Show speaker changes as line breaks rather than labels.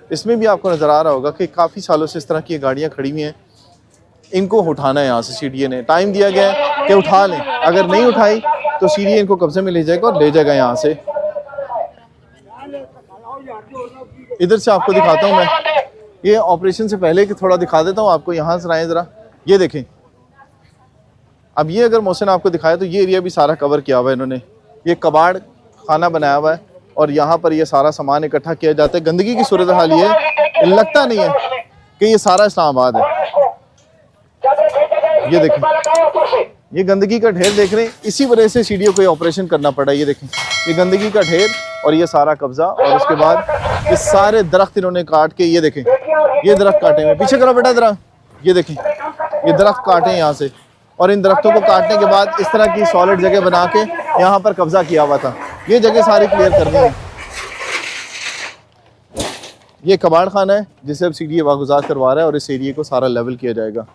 इसमें भी आपको नज़र आ रहा होगा कि काफ़ी सालों से इस तरह की गाड़ियाँ खड़ी हुई हैं। इनको उठाना है यहाँ से सीडीए ने, टाइम दिया गया है कि उठा लें, अगर नहीं उठाई तो सीडीए इनको कब्जे में ले जाएगा और ले जाएगा यहाँ से। इधर से आपको दिखाता हूँ मैं, ये ऑपरेशन से पहले कि थोड़ा दिखा देता हूँ आपको, यहाँ से आए ज़रा, ये देखें। अब ये अगर मोहसिन आपको दिखाया तो ये एरिया भी सारा कवर किया हुआ है इन्होंने, ये कबाड़ खाना बनाया हुआ है और यहाँ पर ये सारा सामान इकट्ठा किया जाता है। गंदगी की सूरत हाल ये है, लगता नहीं है कि ये सारा इस्लामाबाद है। ये देखें, ये गंदगी का ढेर देख रहे हैं, इसी वजह से सीडीओ को ऑपरेशन करना पड़ा। ये देखें, ये गंदगी का ढेर और ये सारा कब्जा, और उसके बाद ये सारे दरख्त इन्होंने काट के, ये देखें, ये दरख्त काटे हुए, पीछे करो बेटा जरा, ये देखें, ये दरख्त काटे हैं यहाँ से, और इन दरख्तों को काटने के बाद इस तरह की सॉलिड जगह बना के यहाँ पर कब्जा किया हुआ था। ये जगह सारी क्लियर करनी है। ये कबाड़ खाना है जिसे अब सीडीए वागुजार करवा रहा है और इस एरिए को सारा लेवल किया जाएगा।